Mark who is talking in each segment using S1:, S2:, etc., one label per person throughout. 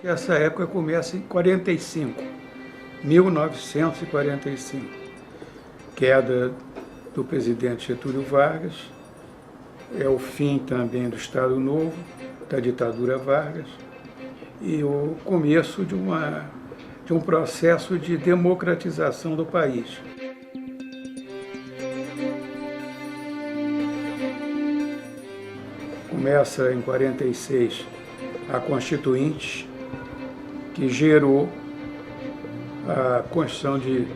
S1: Essa época começa em 45, 1945. Queda do presidente Getúlio Vargas, é o fim também do Estado Novo, da ditadura Vargas, e o começo de um processo de democratização do país. Começa em 46 a Constituinte, que gerou a Constituição de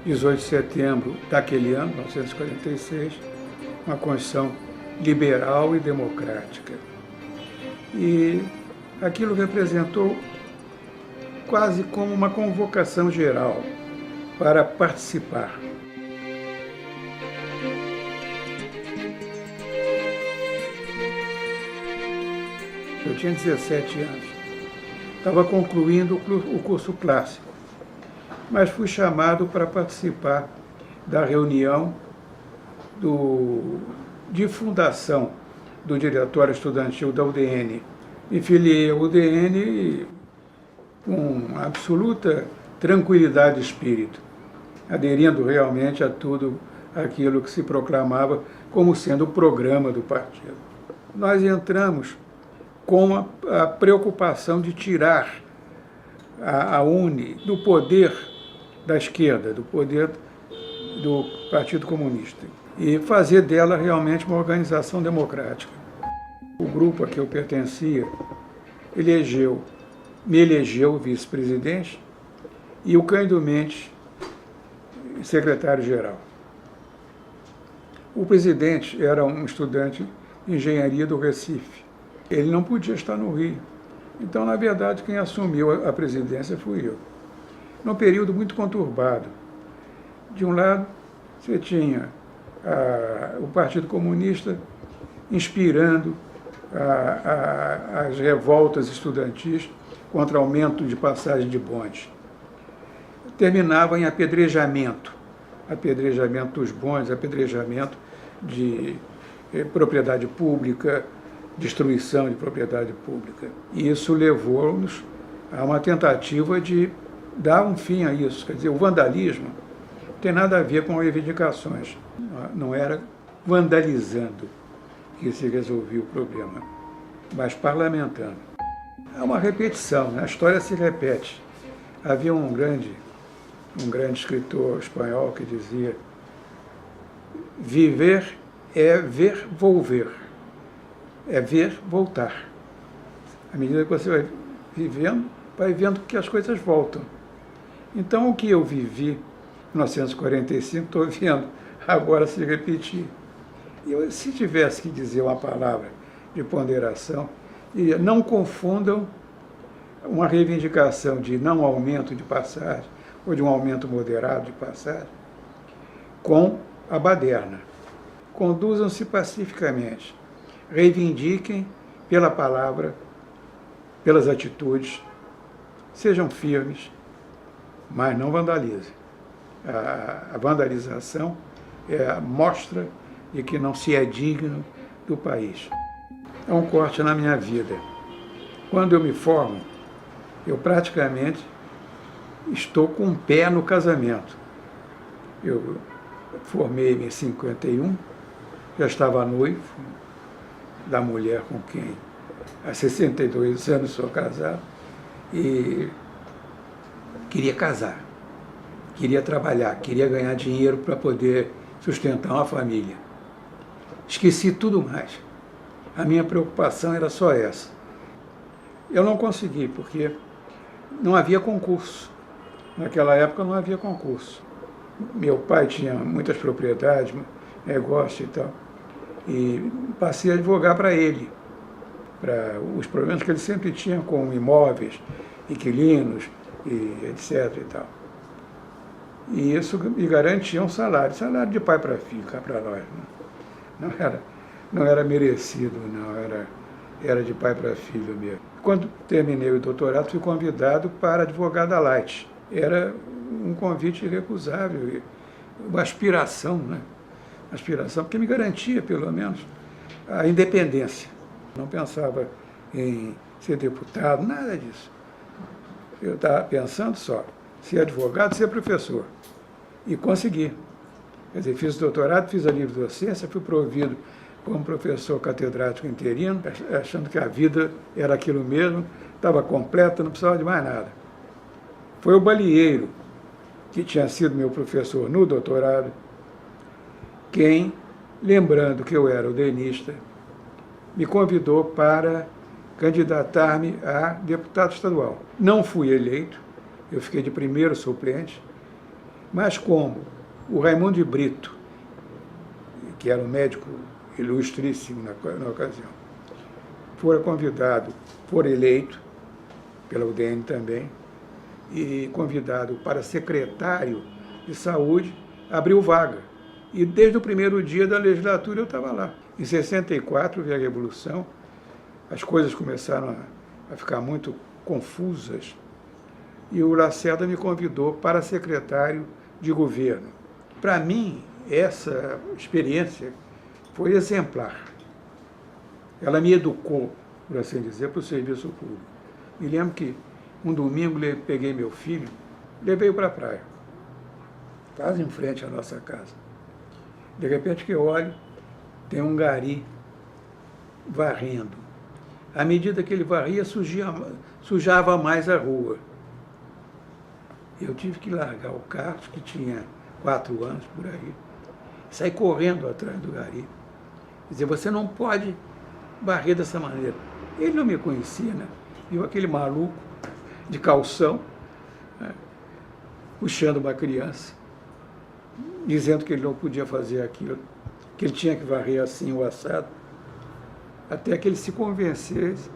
S1: 18 de setembro daquele ano, 1946, uma Constituição liberal e democrática. E aquilo representou quase como uma convocação geral para participar. Eu tinha 17 anos. Estava concluindo o curso clássico, mas fui chamado para participar da reunião de fundação do Diretório Estudantil da UDN. Me filiei à UDN com absoluta tranquilidade de espírito, aderindo realmente a tudo aquilo que se proclamava como sendo o programa do partido. Nós entramos com a preocupação de tirar a UNE do poder da esquerda, do poder do Partido Comunista, e fazer dela realmente uma organização democrática. O grupo a que eu pertencia me elegeu vice-presidente e o Cândido Mendes secretário-geral. O presidente era um estudante de engenharia do Recife. Ele não podia estar no Rio. Então, na verdade, quem assumiu a presidência fui eu. Num período muito conturbado. De um lado, você tinha o Partido Comunista inspirando as revoltas estudantis contra aumento de passagem de bonde. Terminava em apedrejamento dos bondes, apedrejamento de propriedade pública, destruição de propriedade pública. E isso levou-nos a uma tentativa de dar um fim a isso. Quer dizer, o vandalismo não tem nada a ver com reivindicações. Não era vandalizando que se resolvia o problema, mas parlamentando. É uma repetição, né? A história se repete. Havia um grande escritor espanhol que dizia: viver é ver volver. É ver voltar. À medida que você vai vivendo, vai vendo que as coisas voltam. Então, o que eu vivi em 1945, estou vendo agora se repetir. E se tivesse que dizer uma palavra de ponderação, diria: não confundam uma reivindicação de não aumento de passagem, ou de um aumento moderado de passagem, com a baderna. Conduzam-se pacificamente. Reivindiquem pela palavra, pelas atitudes, sejam firmes, mas não vandalizem. A vandalização é a mostra de que não se é digno do país. É um corte na minha vida. Quando eu me formo, eu praticamente estou com um pé no casamento. Eu formei-me em 51, já estava noivo da mulher com quem há 62 anos sou casado, e queria casar, queria trabalhar, queria ganhar dinheiro para poder sustentar uma família. Esqueci tudo mais. A minha preocupação era só essa. Eu não consegui, porque não havia concurso. Naquela época não havia concurso. Meu pai tinha muitas propriedades, negócio e tal, e passei a advogar para ele, para os problemas que ele sempre tinha com imóveis, inquilinos, e etc. e tal. E isso me garantia um salário de pai para filho, cá para nós. Não era merecido, não, era de pai para filho mesmo. Quando terminei o doutorado, fui convidado para advogar da Light. Era um convite irrecusável, uma aspiração, né? Aspiração, porque me garantia, pelo menos, a independência. Não pensava em ser deputado, nada disso. Eu estava pensando só, ser advogado, ser professor. E consegui. Quer dizer, fiz doutorado, fiz a livre docência, fui promovido como professor catedrático interino, achando que a vida era aquilo mesmo, estava completa, não precisava de mais nada. Foi o Balieiro, que tinha sido meu professor no doutorado, quem, lembrando que eu era o denista, me convidou para candidatar-me a deputado estadual. Não fui eleito, eu fiquei de primeiro suplente, mas como o Raimundo de Brito, que era um médico ilustríssimo na ocasião, fora convidado, for eleito, pela UDN também, e convidado para secretário de saúde, abriu vaga. E desde o primeiro dia da legislatura eu estava lá. Em 64, veio a Revolução, as coisas começaram a ficar muito confusas, e o Lacerda me convidou para secretário de governo. Para mim, essa experiência foi exemplar. Ela me educou, por assim dizer, para o serviço público. Me lembro que um domingo peguei meu filho, levei-o para a praia, quase em frente à nossa casa. De repente que eu olho, tem um gari varrendo. À medida que ele varria, sujava mais a rua. Eu tive que largar o carro, que tinha 4 anos por aí, e sair correndo atrás do gari. Quer dizer, você não pode varrer dessa maneira. Ele não me conhecia, né? Viu aquele maluco de calção, né, puxando uma criança, dizendo que ele não podia fazer aquilo, que ele tinha que varrer assim o assado, até que ele se convencesse,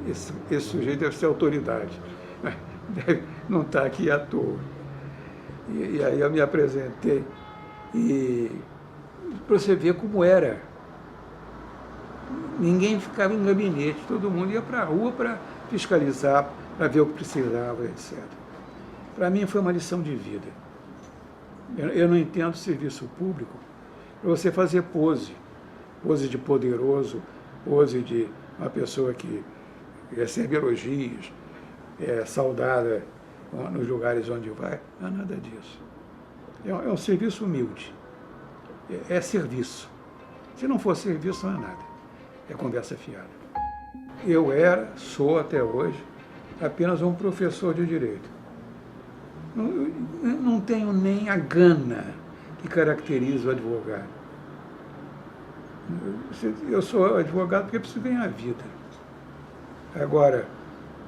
S1: esse sujeito deve ser autoridade, deve não estar aqui à toa. E aí eu me apresentei, e para você ver como era, ninguém ficava em gabinete, todo mundo ia para a rua para fiscalizar, para ver o que precisava, etc. Para mim foi uma lição de vida. Eu não entendo serviço público para você fazer pose de poderoso, pose de uma pessoa que recebe elogios, é saudada nos lugares onde vai. Não é nada disso. É um serviço humilde. É serviço. Se não for serviço, não é nada. É conversa fiada. Eu sou até hoje, apenas um professor de direito. Não tenho nem a gana que caracteriza o advogado. Eu sou advogado porque preciso ganhar a vida. Agora,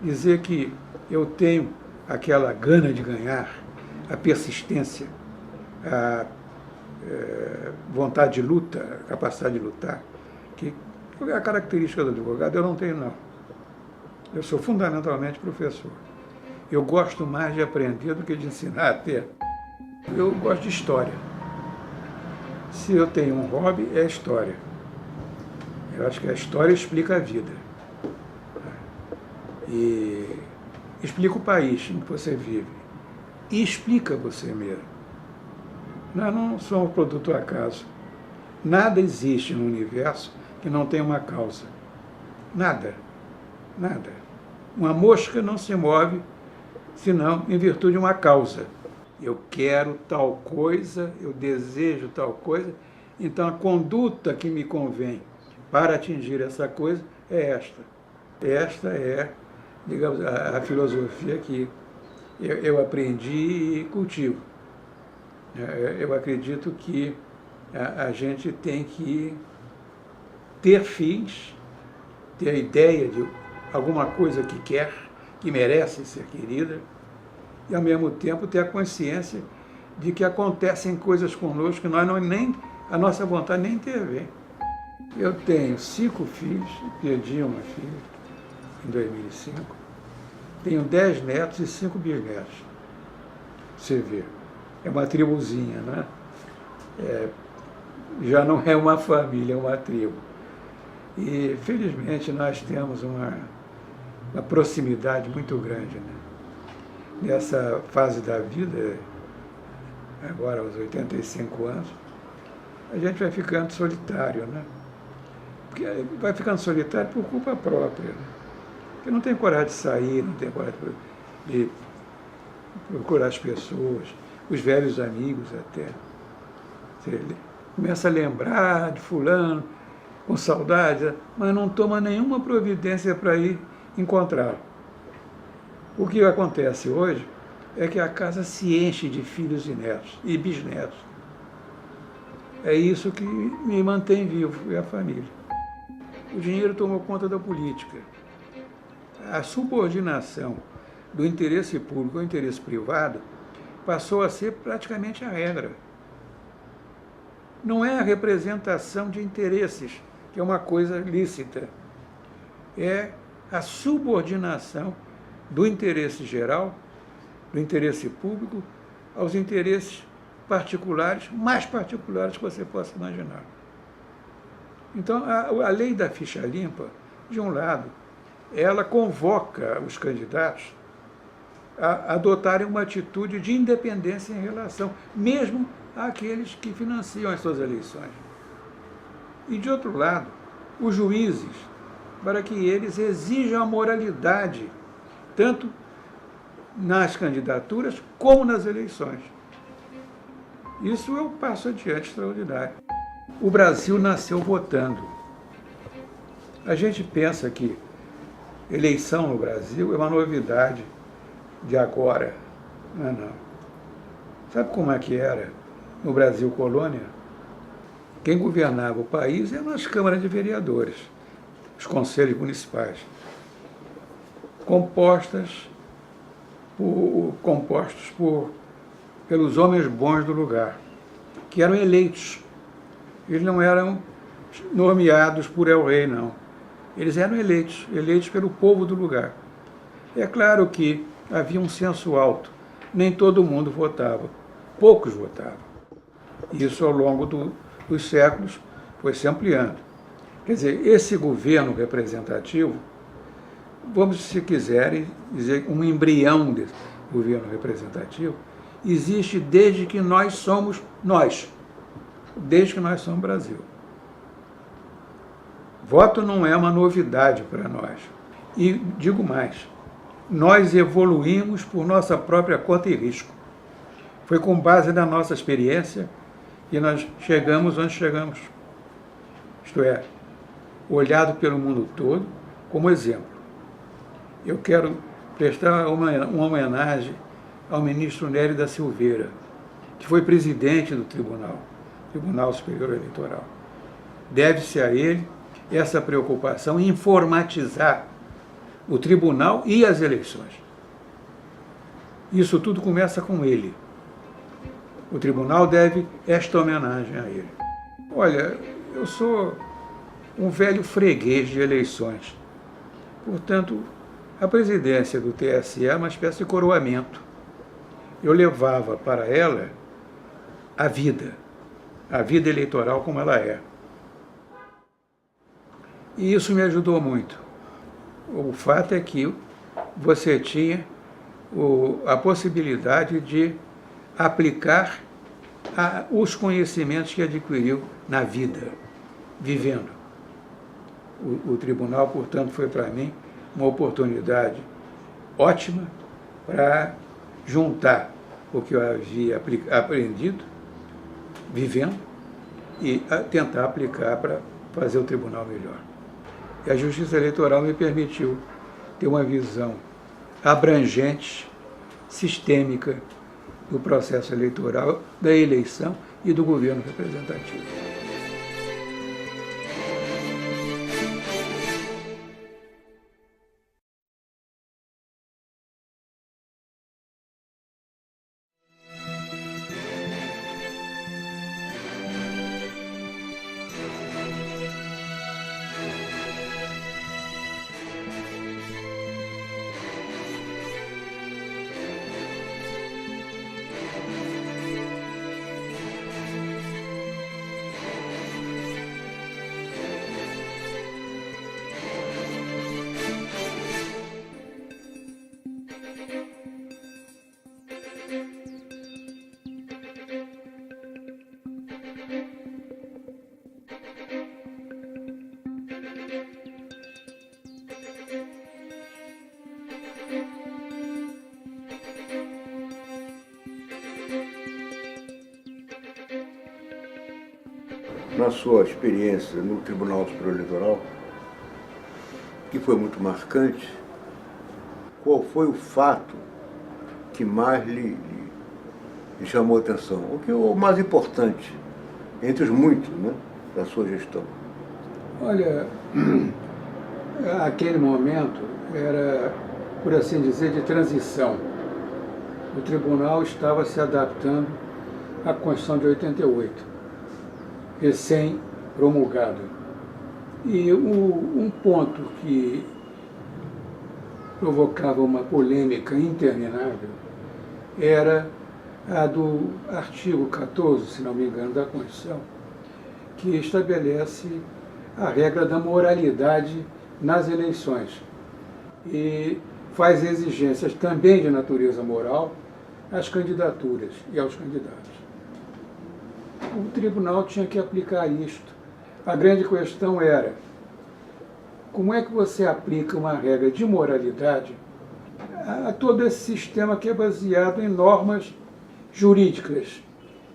S1: dizer que eu tenho aquela gana de ganhar, a persistência, a vontade de luta, a capacidade de lutar, que é a característica do advogado, eu não tenho, não. Eu sou fundamentalmente professor. Eu gosto mais de aprender do que de ensinar até. Eu gosto de história. Se eu tenho um hobby, é a história. Eu acho que a história explica a vida. E explica o país em que você vive. E explica você mesmo. Nós não somos produto do acaso. Nada existe no universo que não tenha uma causa. Nada. Nada. Uma mosca não se move senão em virtude de uma causa. Eu quero tal coisa, eu desejo tal coisa, então a conduta que me convém para atingir essa coisa é esta. Esta é, digamos, a filosofia que eu aprendi e cultivo. Eu acredito que a gente tem que ter fins, ter a ideia de alguma coisa que quer, que merece ser querida, e ao mesmo tempo ter a consciência de que acontecem coisas conosco que nós a nossa vontade nem intervém. Eu tenho 5 filhos, perdi uma filha em 2005, tenho 10 netos e 5 bisnetos. Você vê, é uma tribuzinha, né? Já não é uma família, é uma tribo. E felizmente nós temos uma proximidade muito grande, né? Nessa fase da vida, agora aos 85 anos, a gente vai ficando solitário, né? Porque vai ficando solitário por culpa própria, né? Porque não tem coragem de sair, não tem coragem de... de procurar as pessoas, os velhos amigos até. Você começa a lembrar de fulano, com saudade, mas não toma nenhuma providência para ir encontrá-lo. O que acontece hoje é que a casa se enche de filhos e netos, e bisnetos. É isso que me mantém vivo, é a família. O dinheiro tomou conta da política. A subordinação do interesse público ao interesse privado passou a ser praticamente a regra. Não é a representação de interesses, que é uma coisa lícita. É a subordinação do interesse geral, do interesse público, aos interesses particulares, mais particulares que você possa imaginar. Então, a lei da ficha limpa, de um lado, ela convoca os candidatos a adotarem uma atitude de independência em relação, mesmo àqueles que financiam as suas eleições. E, de outro lado, os juízes, para que eles exijam a moralidade, tanto nas candidaturas como nas eleições. Isso é um passo adiante extraordinário. O Brasil nasceu votando. A gente pensa que eleição no Brasil é uma novidade de agora. Não é não. Sabe como é que era no Brasil colônia? Quem governava o país eram as câmaras de vereadores, os conselhos municipais, compostos pelos homens bons do lugar, que eram eleitos. Eles não eram nomeados por el-rei, não. Eles eram eleitos pelo povo do lugar. É claro que havia um censo alto, nem todo mundo votava, poucos votavam. Isso, ao longo dos séculos, foi se ampliando. Quer dizer, esse governo representativo, vamos, se quiserem, dizer um embrião desse governo representativo, existe desde que nós somos nós, desde que nós somos Brasil. Voto não é uma novidade para nós. E digo mais, nós evoluímos por nossa própria conta e risco. Foi com base na nossa experiência que nós chegamos onde chegamos. Isto é, olhado pelo mundo todo como exemplo. Eu quero prestar uma homenagem ao ministro Nery da Silveira, que foi presidente do Tribunal Superior Eleitoral. Deve-se a ele essa preocupação em informatizar o tribunal e as eleições. Isso tudo começa com ele. O tribunal deve esta homenagem a ele. Olha, eu sou um velho freguês de eleições. Portanto, a presidência do TSE é uma espécie de coroamento. Eu levava para ela a vida eleitoral como ela é. E isso me ajudou muito. O fato é que você tinha a possibilidade de aplicar os conhecimentos que adquiriu na vida, vivendo. O tribunal, portanto, foi para mim uma oportunidade ótima para juntar o que eu havia aprendido, vivendo, e tentar aplicar para fazer o tribunal melhor. E a Justiça Eleitoral me permitiu ter uma visão abrangente, sistêmica, do processo eleitoral, da eleição e do governo representativo.
S2: na sua experiência no Tribunal Superior Eleitoral, que foi muito marcante, qual foi o fato que mais lhe chamou a atenção? O que é o mais importante, entre os muitos, né, da sua gestão?
S1: Olha, aquele momento era, por assim dizer, de transição. O tribunal estava se adaptando à Constituição de 88, recém-promulgada. E um ponto que provocava uma polêmica interminável era a do artigo 14, se não me engano, da Constituição, que estabelece a regra da moralidade nas eleições e faz exigências também de natureza moral às candidaturas e aos candidatos. O tribunal tinha que aplicar isto. A grande questão era: como é que você aplica uma regra de moralidade a todo esse sistema que é baseado em normas jurídicas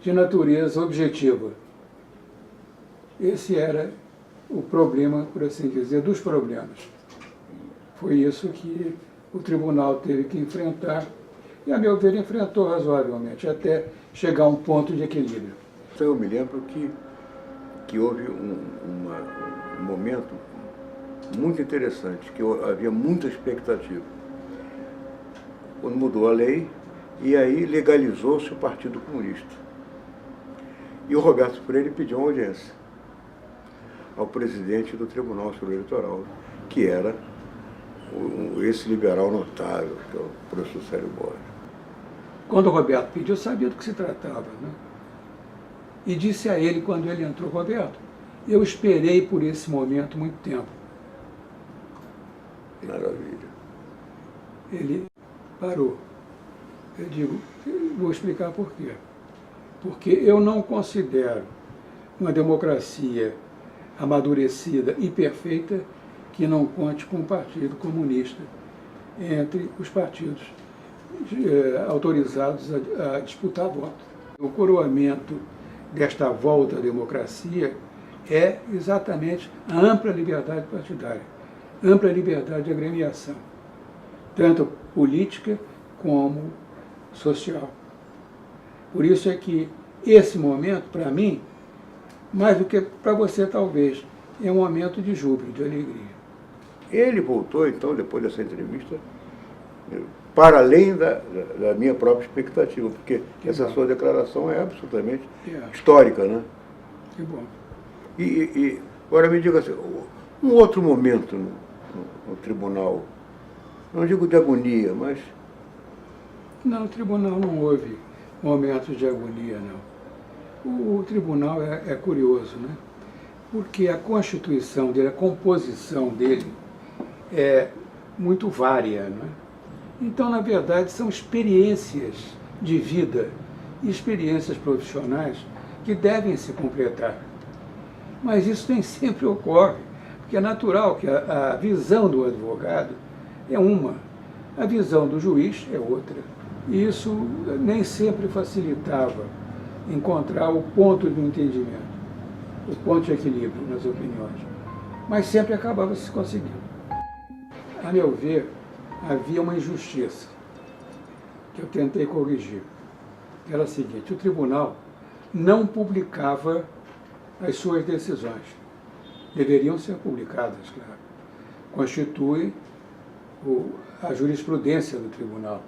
S1: de natureza objetiva? Esse era o problema, por assim dizer, dos problemas. Foi isso que o tribunal teve que enfrentar e, a meu ver, enfrentou razoavelmente, até chegar a um ponto de equilíbrio.
S2: Então, eu me lembro que houve um momento muito interessante, que havia muita expectativa. Quando mudou a lei, e aí legalizou-se o Partido Comunista. E o Roberto Freire pediu uma audiência ao presidente do Tribunal Superior Eleitoral, que era esse liberal notável, que é o professor Célio Borges.
S1: Quando o Roberto pediu, eu sabia do que se tratava, né? E disse a ele, quando ele entrou: Roberto, eu esperei por esse momento muito tempo.
S2: Maravilha.
S1: Ele parou. Eu digo, vou explicar por quê. Porque eu não considero uma democracia amadurecida e perfeita que não conte com o Partido Comunista entre os partidos autorizados a disputar voto. O coroamento desta volta à democracia é exatamente a ampla liberdade partidária, ampla liberdade de agremiação, tanto política como social. Por isso é que esse momento, para mim, mais do que para você talvez, é um momento de júbilo, de alegria.
S2: Ele voltou, então, depois dessa entrevista, para além da minha própria expectativa, porque essa sua declaração é absolutamente histórica, né?
S1: Que bom.
S2: E agora me diga assim, um outro momento no tribunal, não digo de agonia, mas...
S1: Não, no tribunal não houve momentos de agonia, não. O tribunal é curioso, né? Porque a constituição dele, a composição dele é muito vária, né? Então, na verdade, são experiências de vida e experiências profissionais que devem se completar. Mas isso nem sempre ocorre, porque é natural que a visão do advogado é uma, a visão do juiz é outra. E isso nem sempre facilitava encontrar o ponto do entendimento, o ponto de equilíbrio nas opiniões. Mas sempre acabava se conseguindo. A meu ver, havia uma injustiça que eu tentei corrigir. Que era a seguinte: o tribunal não publicava as suas decisões. Deveriam ser publicadas, claro. Constitui a jurisprudência do tribunal,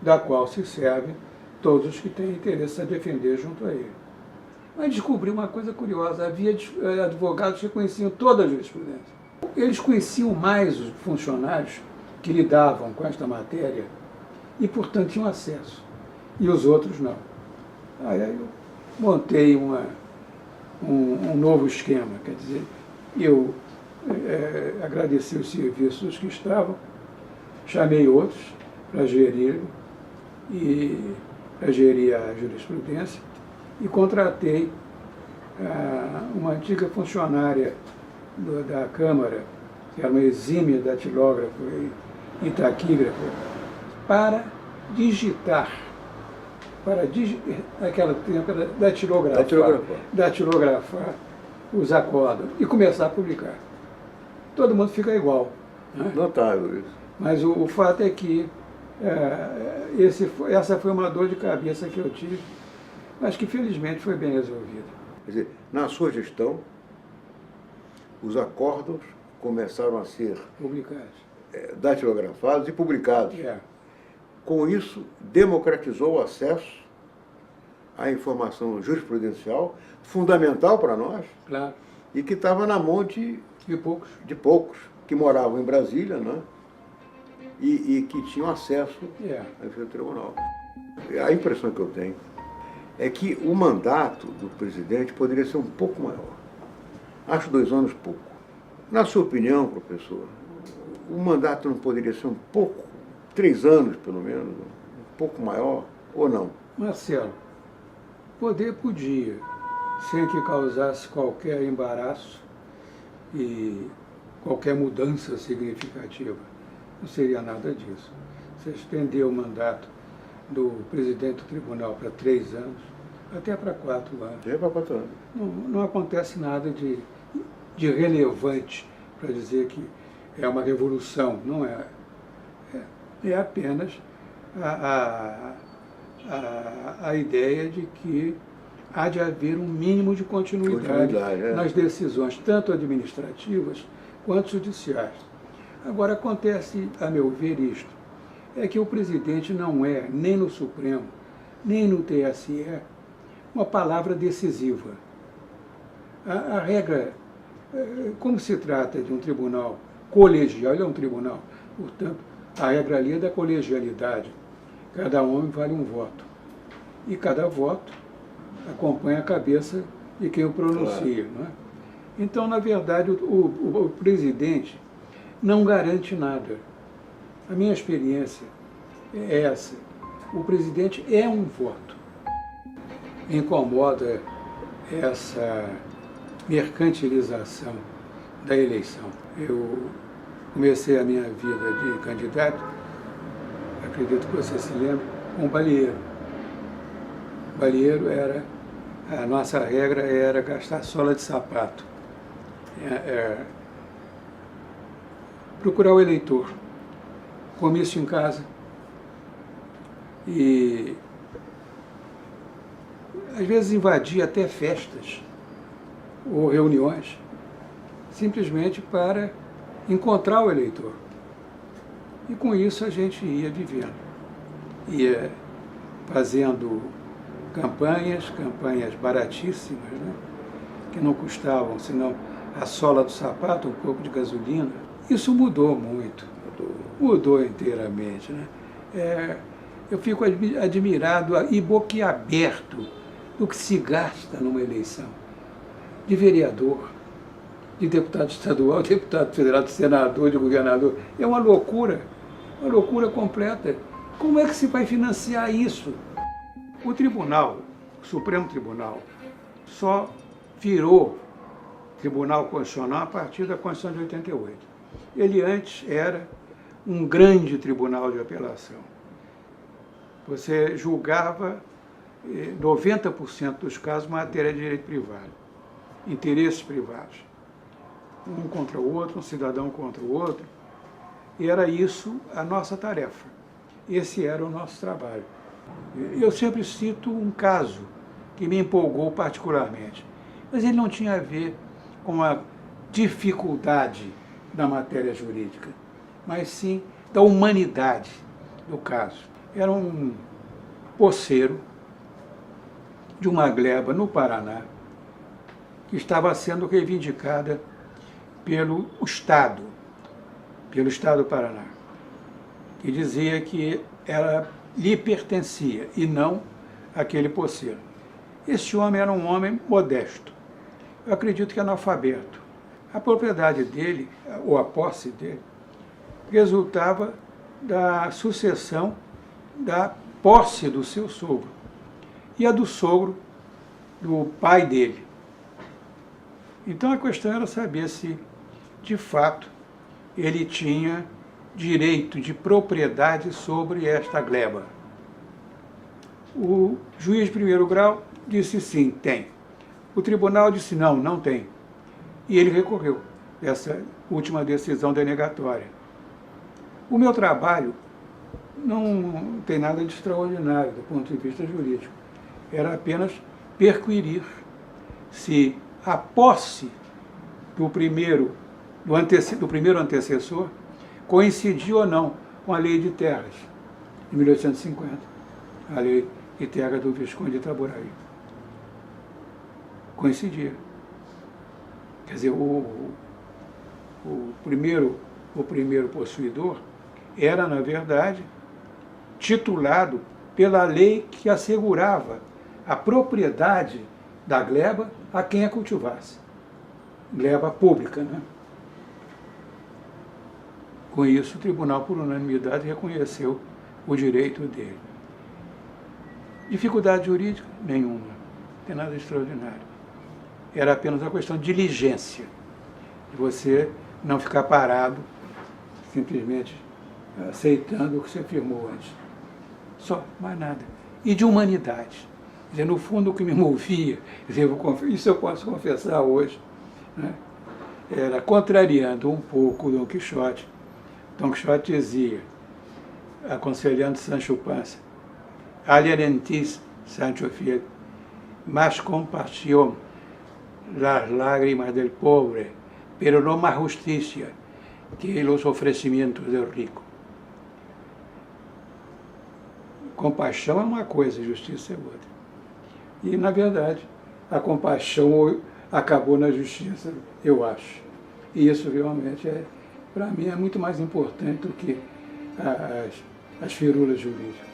S1: da qual se servem todos os que têm interesse a defender junto a ele. Mas descobri uma coisa curiosa: havia advogados que conheciam toda a jurisprudência. Eles conheciam mais os funcionários que lidavam com esta matéria e, portanto, tinham acesso. E os outros não. Aí eu montei um novo esquema, quer dizer, eu agradeci os serviços dos que estavam, chamei outros para gerir a jurisprudência e contratei uma antiga funcionária da Câmara, que era uma exímia datilógrafa e taquígrafa, para digitar, naquela tempo, datilografar os acordos e começar a publicar. Todo mundo fica igual. Né?
S2: Notável isso.
S1: Mas o fato é que essa foi uma dor de cabeça que eu tive, mas que felizmente foi bem resolvida.
S2: Quer dizer, na sua gestão, os acordos começaram a ser
S1: Publicados.
S2: datilografados e publicados.
S1: É.
S2: Com isso, democratizou o acesso à informação jurisprudencial, fundamental para nós,
S1: Claro.
S2: e que estava na mão de poucos que moravam em Brasília, né? E que tinham acesso ao tribunal. A impressão que eu tenho é que o mandato do presidente poderia ser um pouco maior. Acho 2 anos pouco. Na sua opinião, professor, o mandato não poderia ser um pouco, 3 anos pelo menos, um pouco maior, ou não?
S1: Marcelo, poder podia, sem que causasse qualquer embaraço e qualquer mudança significativa. Não seria nada disso. Você estender o mandato do presidente do tribunal para 3 anos, até para 4 anos.
S2: Até para 4 anos.
S1: Não acontece nada de relevante para dizer que é uma revolução. Não é. É apenas a ideia de que há de haver um mínimo de continuidade nas decisões, tanto administrativas quanto judiciais. Agora, acontece, a meu ver, isto, é que o presidente não é, nem no Supremo, nem no TSE, uma palavra decisiva. A regra, como se trata de um tribunal colegial, ele é um tribunal, portanto, a regra ali é da colegialidade. Cada homem vale um voto. E cada voto acompanha a cabeça de quem o pronuncia. Não é? Então, na verdade, o presidente não garante nada. A minha experiência é essa. O presidente é um voto. Incomoda essa mercantilização da eleição. Eu comecei a minha vida de candidato, acredito que você se lembra, com balieiro. Balieiro a nossa regra era gastar sola de sapato. Procurar o eleitor, comício em casa e às vezes invadir até festas ou reuniões, simplesmente para encontrar o eleitor. E com isso a gente ia vivendo, ia fazendo campanhas baratíssimas, né? Que não custavam senão a sola do sapato, um pouco de gasolina. Isso mudou muito, mudou inteiramente. Né? Eu fico admirado e boquiaberto do que se gasta numa eleição de vereador, de deputado estadual, de deputado federal, de senador, de governador. É uma loucura completa. Como é que se vai financiar isso? O tribunal, o Supremo Tribunal, só virou Tribunal Constitucional a partir da Constituição de 88. Ele antes era um grande tribunal de apelação. Você julgava 90% dos casos matéria de direito privado, interesses privados. Um contra o outro, um cidadão contra o outro. E era isso a nossa tarefa. Esse era o nosso trabalho. Eu sempre cito um caso que me empolgou particularmente, mas ele não tinha a ver com a dificuldade da matéria jurídica, mas sim da humanidade do caso. Era um poceiro de uma gleba no Paraná que estava sendo reivindicada pelo Estado do Paraná, que dizia que ela lhe pertencia e não aquele poceiro. Esse homem era um homem modesto, eu acredito que analfabeto. A propriedade dele, ou a posse dele, resultava da sucessão da posse do seu sogro e a do sogro do pai dele. Então a questão era saber se, de fato, ele tinha direito de propriedade sobre esta gleba. O juiz de primeiro grau disse sim, tem. O tribunal disse não, não tem. E ele recorreu a essa última decisão denegatória. O meu trabalho não tem nada de extraordinário do ponto de vista jurídico. Era apenas perquirir se a posse do primeiro antecessor coincidia ou não com a Lei de Terras, de 1850, a Lei de Terras do Visconde de Itaboraí. Coincidia. Quer dizer, o primeiro possuidor era, na verdade, titulado pela lei que assegurava a propriedade da gleba a quem a cultivasse. Gleba pública, né? Com isso, o tribunal, por unanimidade, reconheceu o direito dele. Dificuldade jurídica? Nenhuma. Não tem nada extraordinário. Era apenas uma questão de diligência, de você não ficar parado, simplesmente aceitando o que você firmou antes. Só, mais nada. E de humanidade. Quer dizer, no fundo, o que me movia, quer dizer, isso eu posso confessar hoje, né? Era contrariando um pouco o Dom Quixote. Dom Quixote dizia, aconselhando Sancho Panza, alientis, Sancho fiel, más compasión, las lágrimas del pobre, pero no más justicia que los ofrecimientos del rico. Compaixão é uma coisa, justiça é outra. E, na verdade, a compaixão acabou na justiça, eu acho. E isso realmente, para mim, é muito mais importante do que as firulas jurídicas.